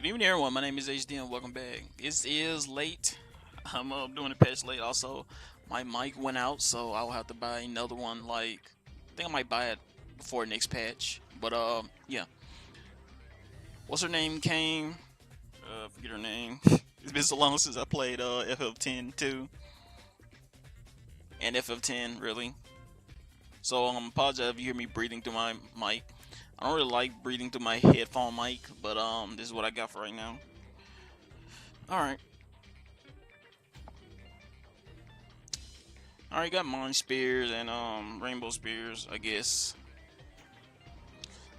Good evening, everyone. My name is HD and welcome back. It is late. I'm doing the patch late. Also, my mic went out, so I'll have to buy another one. I think I might buy it before next patch. But yeah. What's her name came? Forget her name. It's been so long since I played FF10 too, and FF10 really. So apologize if you hear me breathing through my mic. I don't really like breathing through my headphone mic, but this is what I got for right now. All right. Alright, got Mine Spears and Rainbow Spears, I guess.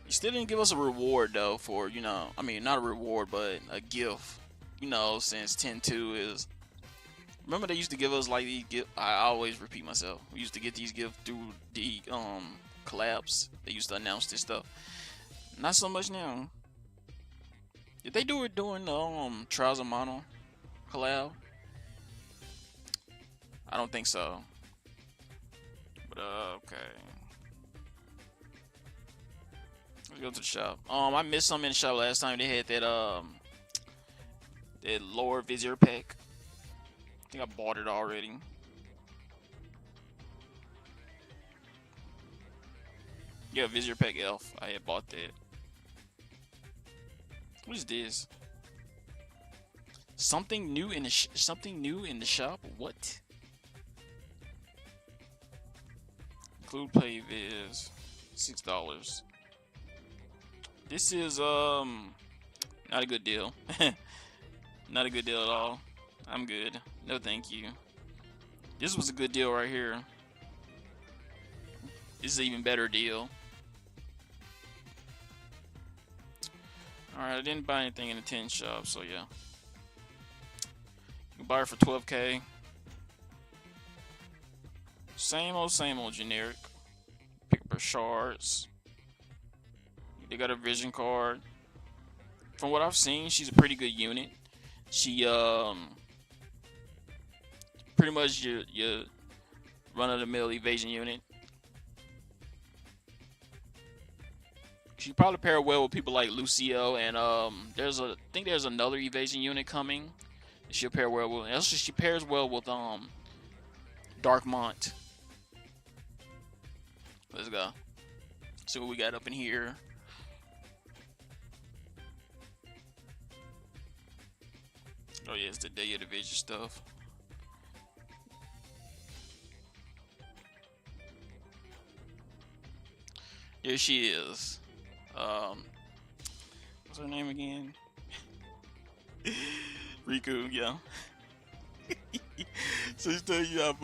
You still didn't give us a reward though for, I mean not a reward but a gift. Since 10-2 is remember they used to give us like these gift I always repeat myself. We used to get these gifts through the collabs. They used to announce this stuff. Not so much now. Did they do it during the Trials of Mono collab? I don't think so. But okay. Let's go to the shop. I missed something in the shop last time. They had that lower Vizier pack. I think I bought it already. Yeah, Vizier pack elf. I had bought that. What is this? Something new in the shop. What? Include play viz $6. This is not a good deal. Not a good deal at all. I'm good. No thank you. This was a good deal right here. This is an even better deal. Alright, I didn't buy anything in the 10 shop, so yeah. You can buy it for 12k. Same old generic. Pick up her shards. They got a vision card. From what I've seen, she's a pretty good unit. She pretty much your run-of-the-mill evasion unit. She probably pair well with people like Lucio and I think there's another evasion unit coming. She'll pair well with. Also, she pairs well with Darkmont. Let's go. See what we got up in here. Oh yeah, it's the Day of the Vision stuff. Here she is. What's her name again? Riku, yeah. So he's telling you how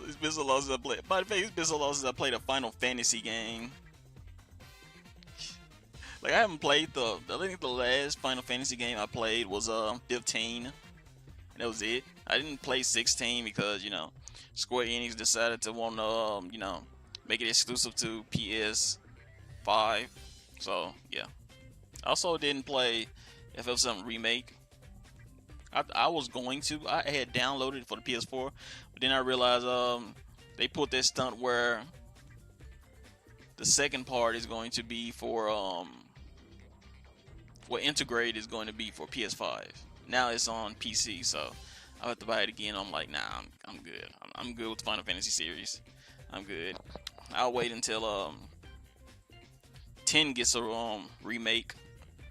it's been so long since I played. By the way, it's been so long since I played a Final Fantasy game. Like I haven't played I think the last Final Fantasy game I played was 15, and that was it. I didn't play 16 because Square Enix decided to want to make it exclusive to PS5. So yeah. I also didn't play FF7 Remake. I was going to. I had downloaded it for the PS4, but then I realized they put that stunt where the second part is going to be for what Integrate is going to be for PS5. Now it's on PC, so I'll have to buy it again. I'm like, nah, I'm good. I'm good with the Final Fantasy series. I'm good. I'll wait until 10 gets a remake,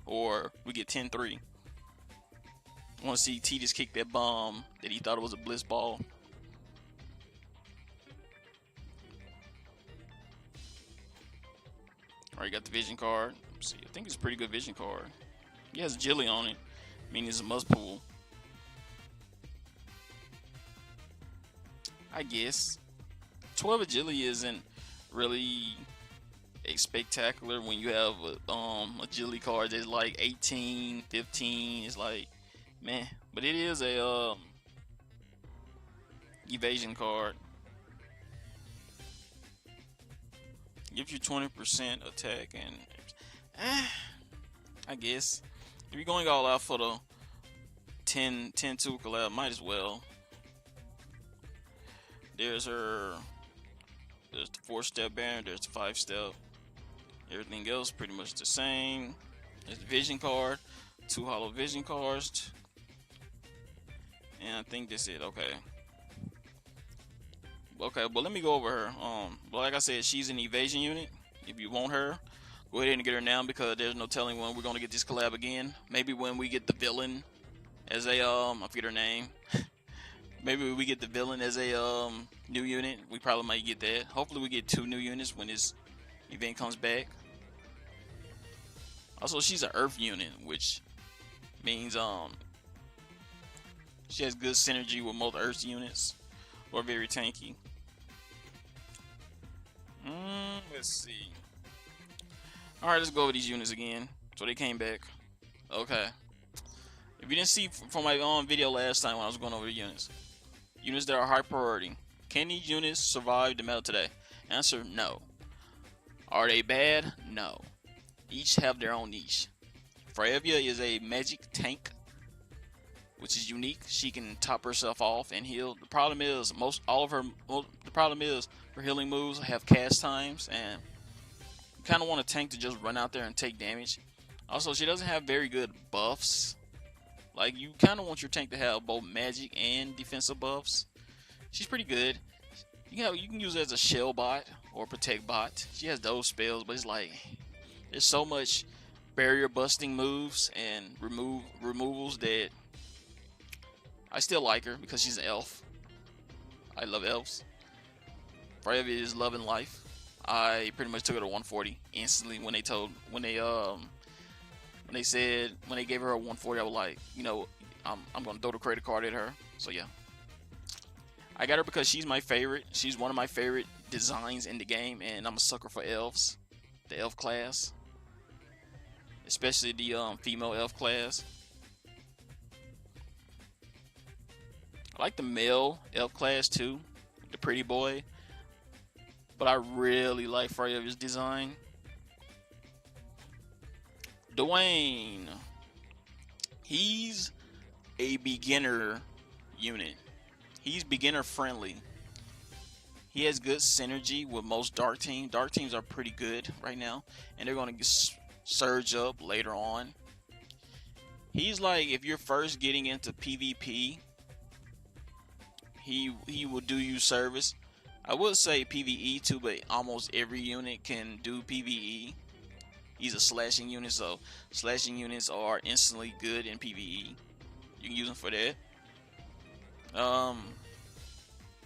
or we get 10-3. I want to see T just kick that bomb that he thought it was a bliss ball. Alright, got the vision card. Let's see, I think it's a pretty good vision card. He has Jilly on it, meaning it's a must pull. I guess 12 agility isn't really a spectacular when you have agility card that's like 18, 15. It's like, man, but it is a evasion card. Gives you 20% attack and I guess if you're going all out for the 10-2 collab, might as well. There's the 4-step banner, there's the 5-step. Everything else pretty much the same. There's the vision card. 2 hollow vision cards, and I think that's it. Okay, but let me go over her. But like I said, she's an evasion unit. If you want her, go ahead and get her now, because there's no telling when we're gonna get this collab again. Maybe when we get the villain as a I forget her name. Maybe we get the villain as a new unit. We probably might get that. Hopefully we get 2 new units when this event comes back. Also, she's an earth unit, which means she has good synergy with most earth units, or very tanky. Let's see. Alright, let's go over these units again. So they came back. Okay. If you didn't see from my video last time when I was going over the units that are high priority, can these units survive the meta today? Answer, no. Are they bad? No. Each have their own niche. Fravia is a magic tank, which is unique. She can top herself off and heal. The problem is her healing moves have cast times, and you kind of want a tank to just run out there and take damage. Also, she doesn't have very good buffs. Like, you kind of want your tank to have both magic and defensive buffs. She's pretty good. You can use her as a shell bot or protect bot. She has those spells, but it's like there's so much barrier busting moves and removals that I still like her because she's an elf. I love elves. Forever is love and life. I pretty much took her to 140 instantly when they gave her a 140. I was like, I'm gonna throw the credit card at her. So yeah, I got her because she's my favorite. She's one of my favorite designs in the game, and I'm a sucker for elves, the elf class, especially the female elf class. I like the male elf class too, the pretty boy, but I really like Freya's design. Dwayne, he's a beginner unit. He's beginner friendly. He has good synergy with most dark teams. Dark teams are pretty good right now, and they're going to surge up later on. He's like, if you're first getting into PvP, he will do you service. I would say PvE too, but almost every unit can do PvE. He's a slashing unit, so slashing units are instantly good in PvE. You can use him for that.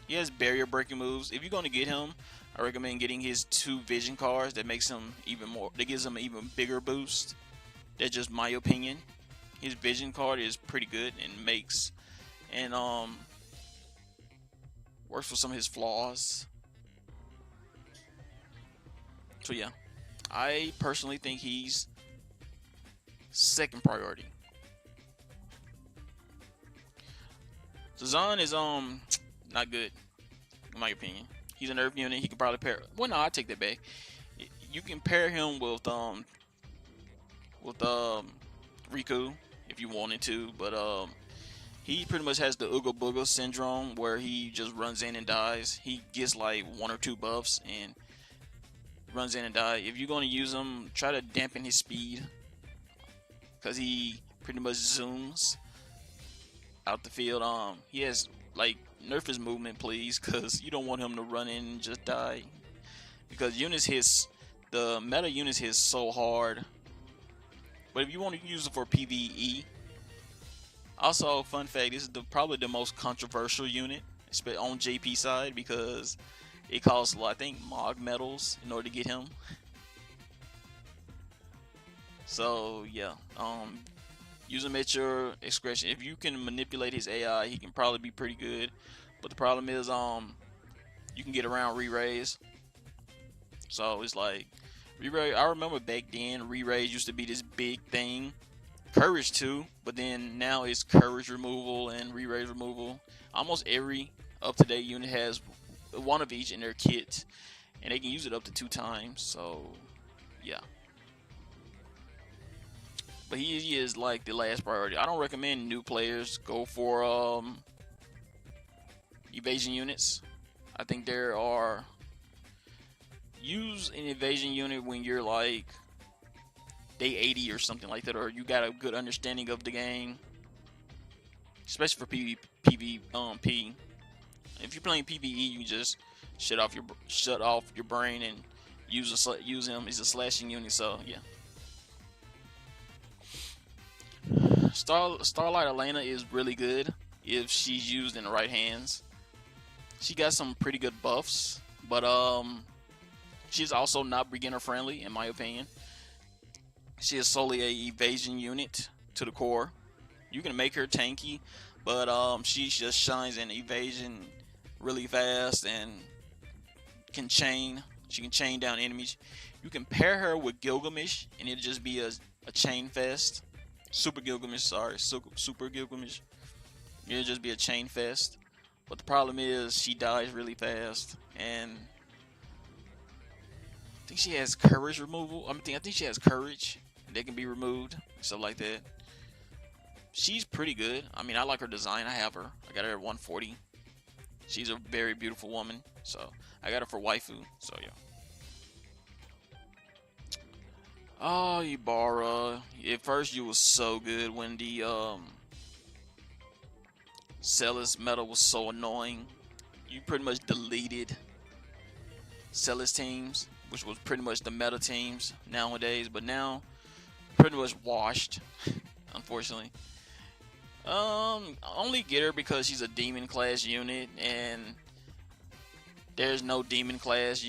He has barrier breaking moves. If you're going to get him, I recommend getting his 2 vision cards. That makes him even more. That gives him an even bigger boost. That's just my opinion. His vision card is pretty good and works for some of his flaws. So yeah, I personally think he's second priority. Zazan is not good in my opinion. He's an earth unit. He could probably pair. Well, no, I take that back. You can pair him with Riku if you wanted to, but he pretty much has the Ooga Booga syndrome where he just runs in and dies. He gets like 1 or 2 buffs and runs in and dies. If you're going to use him, try to dampen his speed, because he pretty much zooms out the field. He has, like, nerf his movement, please, because you don't want him to run in and just die. Because the meta units hit so hard. But if you want to use it for PvE, also, fun fact, this is probably the most controversial unit on JP side, because it costs, I think, Mog medals in order to get him. So yeah, use him at your discretion. If you can manipulate his AI, he can probably be pretty good. But the problem is, you can get around re-raise. So it's like re-raise. I remember back then, re-raise used to be this big thing. Courage too, but then now it's courage removal and re-raise removal. Almost every up-to-date unit has one of each in their kit, and they can use it up to 2 times. So yeah, but he is like the last priority. I don't recommend new players go for evasion units. I think use an evasion unit when you're like day 80 or something like that, or you got a good understanding of the game, especially for PvP. If you're playing PvE, you just shut off your brain and use him. He's a slashing unit, so yeah. Starlight Elena is really good if she's used in the right hands. She got some pretty good buffs, but she's also not beginner friendly in my opinion. She is solely a evasion unit to the core. You can make her tanky, but she just shines in evasion really fast and can chain. She can chain down enemies. You can pair her with Gilgamesh, and it'll just be a chain fest. Super Gilgamesh, sorry, Super Gilgamesh. It'll just be a chain fest. But the problem is she dies really fast, and I think she has courage removal. I think she has courage. They can be removed, stuff like that. She's pretty good. I mean, I like her design. I have her. I got her at 140. She's a very beautiful woman, so I got her for waifu. So yeah. Oh, Ibarra. At first, you was so good when the Celis meta was so annoying. You pretty much deleted Celis teams, which was pretty much the meta teams nowadays. But now, pretty much washed, unfortunately. Only get her because she's a demon class unit, and there's no demon class.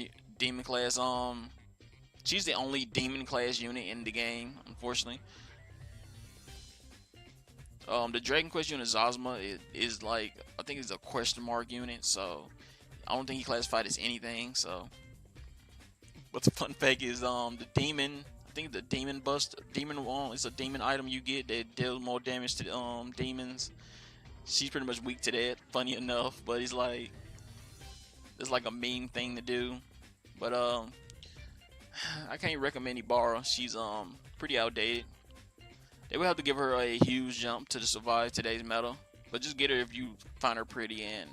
She's the only demon class unit in the game, unfortunately. The Dragon Quest unit Zazma is like, I think it's a question mark unit, so I don't think he classified as anything. So, but the fun fact is, the demon. I think the demon it's a demon item you get that deals more damage to demons. She's pretty much weak to that, funny enough, but it's like a mean thing to do. But I can't recommend Ibarra. She's pretty outdated. They would have to give her a huge jump to survive today's meta, but just get her if you find her pretty, and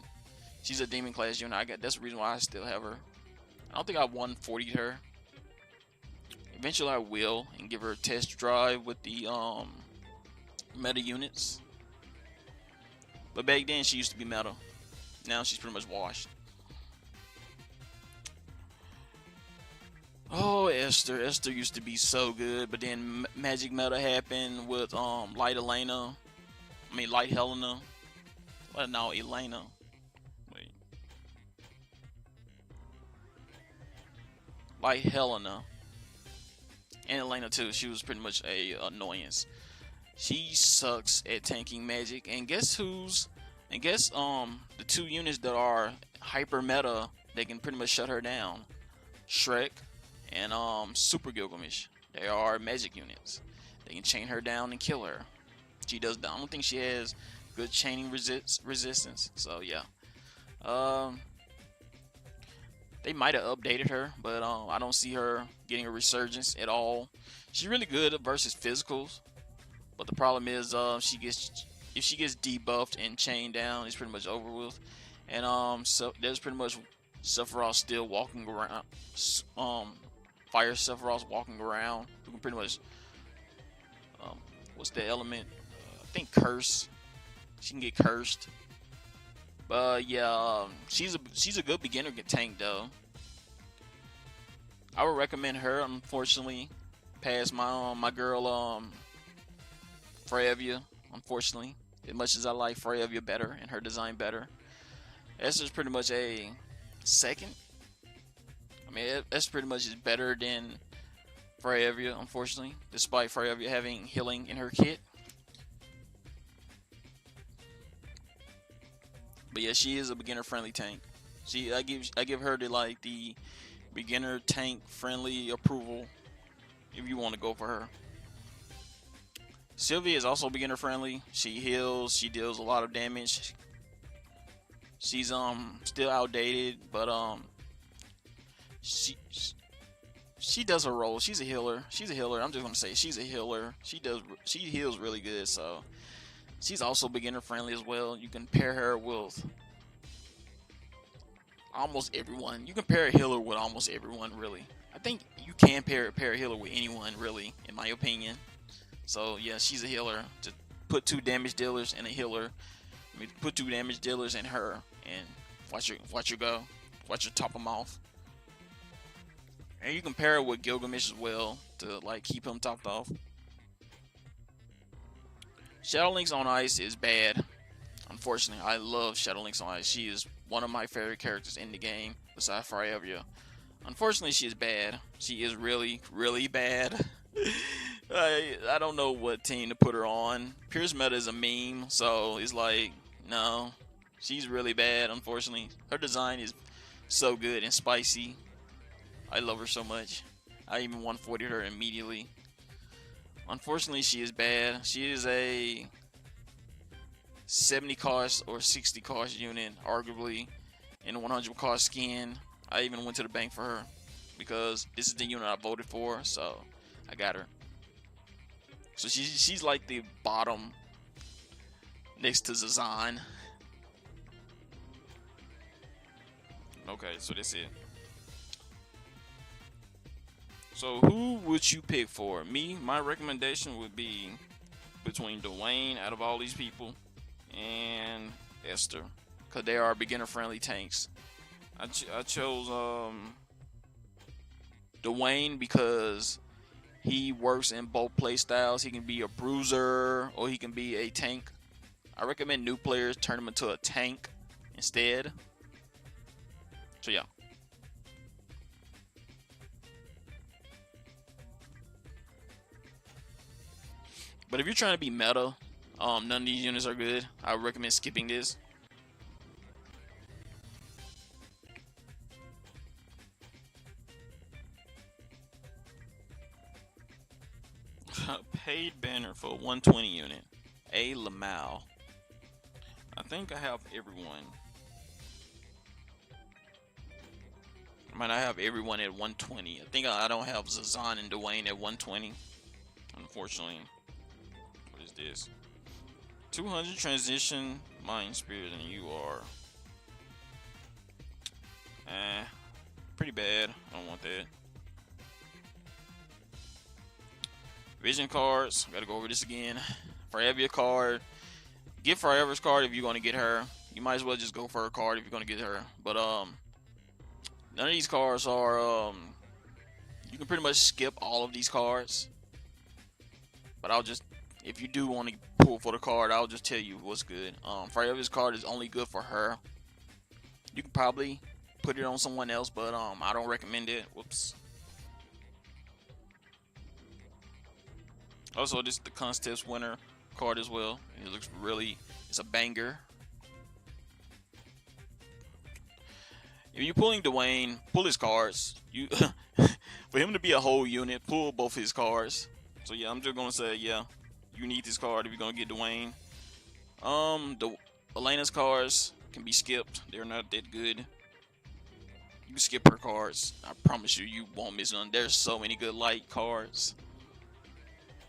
she's a demon class unit. That's the reason why I still have her. I don't think I 140'd her. Eventually I will, and give her a test drive with the meta units. But back then she used to be meta. Now she's pretty much washed. Oh, Esther. Esther used to be so good, but then Magic Meta happened with Light Helena. Well, no, Elena. Wait. Light Helena. And Elena too. She was pretty much a annoyance. She sucks at tanking magic. And guess the two units that are hyper meta, they can pretty much shut her down. Shrek and Super Gilgamesh. They are magic units. They can chain her down and kill her. I don't think she has good chaining resistance. So yeah. They might have updated her, but I don't see her getting a resurgence at all. She's really good versus physicals, but the problem is if she gets debuffed and chained down, it's pretty much over with. And so there's pretty much Sephiroth still walking around. Fire Sephiroth walking around. We can pretty much what's the element? I think curse. She can get cursed. But yeah, she's a good beginner tank though. I would recommend her. Unfortunately, past my girl Freyavia. Unfortunately, as much as I like Freyavia better and her design better, Esther's pretty much a second. I mean, that's pretty much is better than Freyavia. Unfortunately, despite Freyavia having healing in her kit. But yeah, she is a beginner-friendly tank. I give her the beginner tank-friendly approval if you want to go for her. Sylvia is also beginner-friendly. She heals. She deals a lot of damage. She's still outdated, but she does her role. She's a healer. I'm just gonna say she's a healer. She heals really good. So. She's also beginner friendly as well. You can pair her with almost everyone. You can pair a healer with almost everyone, really. I think you can pair a healer with anyone, really, in my opinion. So yeah, she's a healer. Just put 2 damage dealers and a healer. I mean, put 2 damage dealers in her, and watch her go. Watch her top them off. And you can pair it with Gilgamesh as well to like keep him topped off. Shadow Lynx on Ice is bad. Unfortunately, I love Shadow Lynx on Ice. She is one of my favorite characters in the game, besides Faravia. Unfortunately, she is bad. She is really, really bad. I don't know what team to put her on. Pierce Meta is a meme, so it's like, no. She's really bad, unfortunately. Her design is so good and spicy. I love her so much. I even 140'd her immediately. Unfortunately, she is bad. She is a 70 cost or 60 cost unit, arguably, in a 100 cost skin. I even went to the bank for her because this is the unit I voted for, so I got her. So she's like the bottom next to Zazan. Okay, so that's it. So who would you pick for? Me, my recommendation would be between Dwayne out of all these people and Esther, because they are beginner-friendly tanks. I chose Dwayne because he works in both play styles. He can be a bruiser or he can be a tank. I recommend new players turn him into a tank instead. So yeah. But if you're trying to be meta, none of these units are good. I would recommend skipping this. Paid banner for 120 unit. A Lamau. I think I have everyone. I might not have everyone at 120. I think I don't have Zazan and Dwayne at 120. Unfortunately. What is this? 200 transition mind spirit, and you are pretty bad. I don't want that. Vision cards. Gotta go over this again. Faravia card. Get Forever's card if you're gonna get her. You might as well just go for her card if you're gonna get her. But none of these cards are you can pretty much skip all of these cards. But I'll just, if you do want to pull for the card, I'll just tell you what's good. Forever's card is only good for her. You can probably put it on someone else, but I don't recommend it. Whoops. Also, this is the contest winner card as well. It looks really, it's a banger. If you're pulling Dwayne, pull his cards. You for him to be a whole unit, pull both his cards. So yeah, I'm just gonna say yeah, you need this card if you're gonna get Dwayne. The Elena's cards can be skipped. They're not that good. You can skip her cards. I promise you, you won't miss none. There's so many good light cards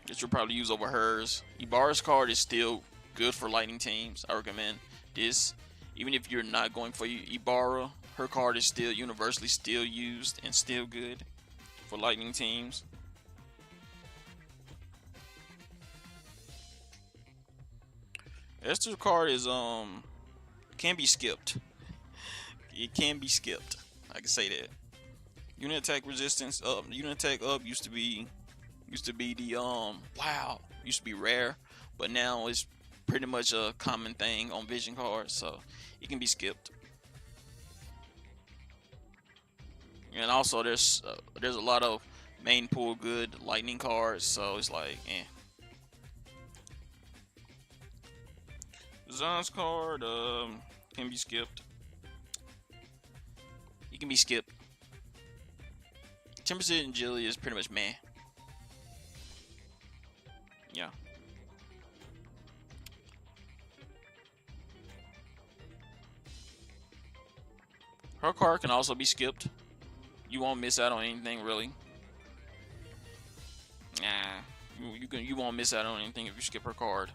that you'll probably use over hers. Ibarra's card is still good for lightning teams. I recommend this. Even if you're not going for Ibarra, her card is still universally still used and still good for lightning teams. Esther's card is can be skipped. It can be skipped. I can say that. Unit attack resistance up. Unit attack up used to be the wow, used to be rare, but now it's pretty much a common thing on vision cards, so it can be skipped. And also there's a lot of main pool good lightning cards, so it's like Zon's card can be skipped. It can be skipped. 10% agility is pretty much meh. Yeah. Her card can also be skipped. You won't miss out on anything really. Nah, you won't miss out on anything if you skip her card.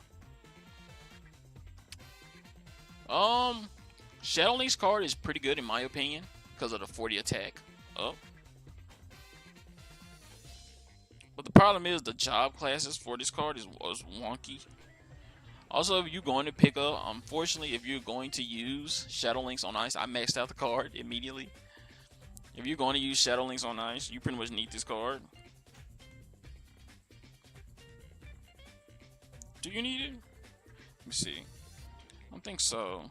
Shadow Link's card is pretty good in my opinion because of the 40 attack. Oh. But the problem is the job classes for this card is wonky. Also, if you're going to pick up, unfortunately, if you're going to use Shadow Links on Ice, I maxed out the card immediately. If you're going to use Shadow Links on Ice, you pretty much need this card. Do you need it? Let me see. I don't think so.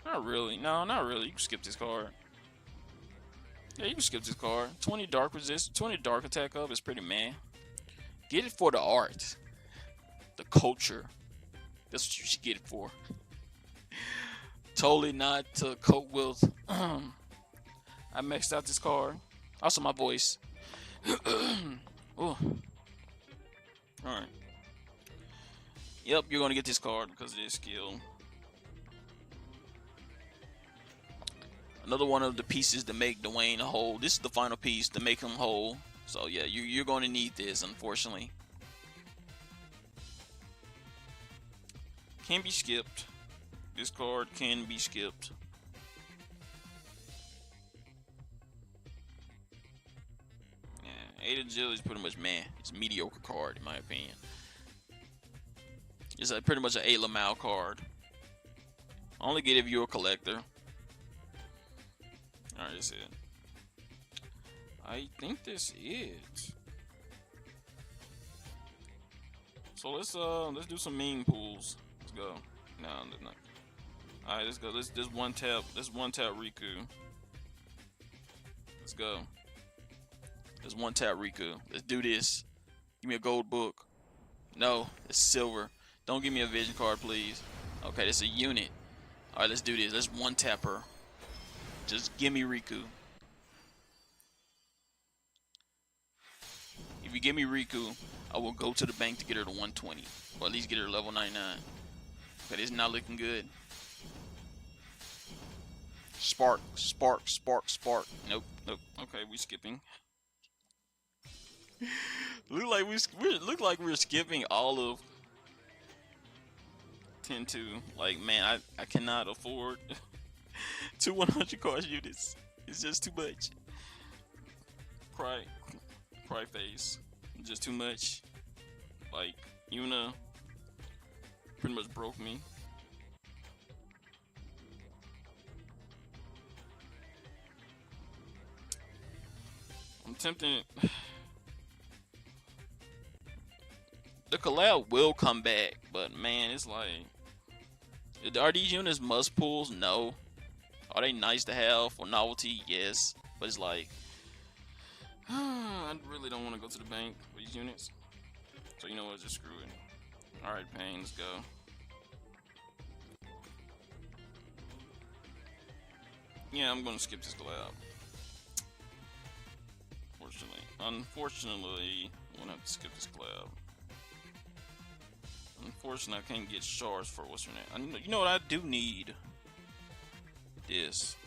Not really. No, not really. You can skip this card. Yeah, you can skip this card. 20 dark resist, 20 dark attack up is pretty meh. Get it for the art, the culture. That's what you should get it for. Totally not to cope with. I maxed out this card. Also, my voice. Ooh. Alright. Yep, you're gonna get this card because of this skill. Another one of the pieces to make Dwayne whole. This is the final piece to make him whole. So yeah, you're going to need this, unfortunately. Can be skipped. This card can be skipped. Yeah, 8 Agility is pretty much meh. It's a mediocre card in my opinion. It's pretty much an 8 Lamau card. Only get if you're a collector. Alright, that's it. I think that's it. So let's do some meme pools. Let's go. No, not. Alright, let's go. Let's one tap Riku. Let's go. Let's one tap Riku. Let's do this. Give me a gold book. No, it's silver. Don't give me a vision card, please. Okay, that's a unit. Alright, let's do this. Let's one tap her. Just give me Riku. If you give me Riku, I will go to the bank to get her to 120. Or at least get her to level 99. But it's not looking good. Spark, spark, spark, spark. Nope, nope. Okay, we skipping. Look like we're skipping all of 10-2. Like, man, I cannot afford 2 100 card units. It's just too much. Cry face. Just too much. Like, Yuna pretty much broke me. I'm tempted. The collab will come back, but man, it's like, are these units must pulls? No. Are they nice to have for novelty? Yes. But it's like, I really don't want to go to the bank for these units. So you know what, just screw it. Alright, Pain, let's go. Yeah, I'm gonna skip this collab. Unfortunately, I'm gonna have to skip this collab. Unfortunately, I can't get shards for what's her name. You know what I do need? This.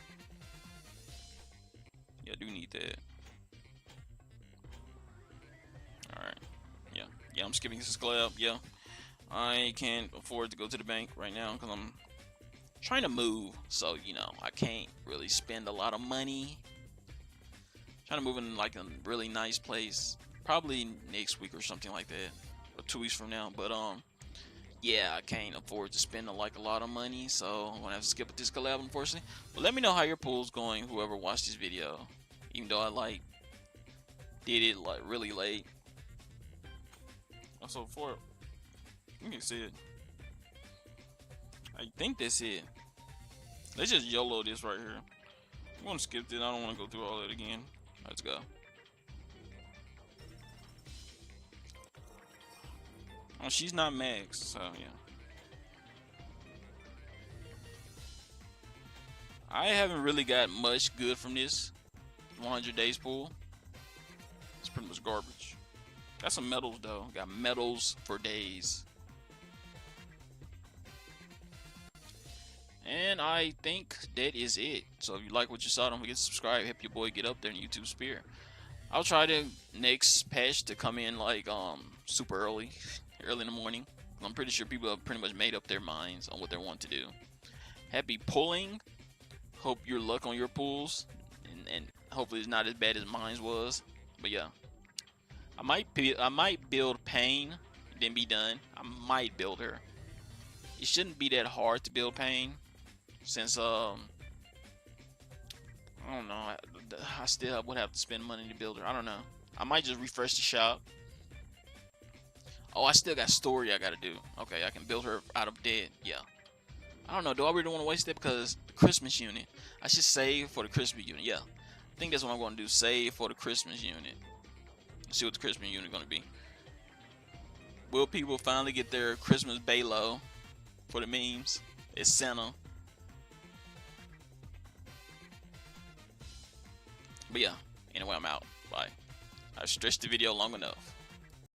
Yeah, I do need that. Alright. Yeah, I'm skipping this collab. Yeah. I can't afford to go to the bank right now because I'm trying to move. So, you know, I can't really spend a lot of money. Trying to move in like a really nice place. Probably next week or something like that. Or 2 weeks from now. But, yeah, I can't afford to spend a lot of money, so I'm gonna have to skip this collab, unfortunately. But let me know how your pool's going, whoever watched this video. Even though I did it really late. Also, you can see it. I think that's it. Let's just YOLO this right here. I'm gonna skip it. I don't want to go through all that again. Let's go. Oh, she's not max, so yeah. I haven't really got much good from this 100 days pool. It's pretty much garbage. Got some medals though. Got medals for days. And I think that is it. So if you like what you saw, don't forget to subscribe. Help your boy get up there in YouTube sphere. I'll try the next patch to come in like super early in the morning. I'm pretty sure people have pretty much made up their minds on what they want to do. Happy pulling. Hope your luck on your pulls, and hopefully it's not as bad as mine was. But yeah, I might build Pain, then be done. I might build her. It shouldn't be that hard to build Pain, since I don't know. I still would have to spend money to build her. I don't know. I might just refresh the shop. Oh, I still got story I gotta do. Okay, I can build her out of dead. Yeah. I don't know. Do I really want to waste it? Because the Christmas unit. I should save for the Christmas unit. Yeah. I think that's what I'm going to do. Save for the Christmas unit. Let's see what the Christmas unit is going to be. Will people finally get their Christmas Balo for the memes? It's Santa. But yeah. Anyway, I'm out. Bye. I've stretched the video long enough.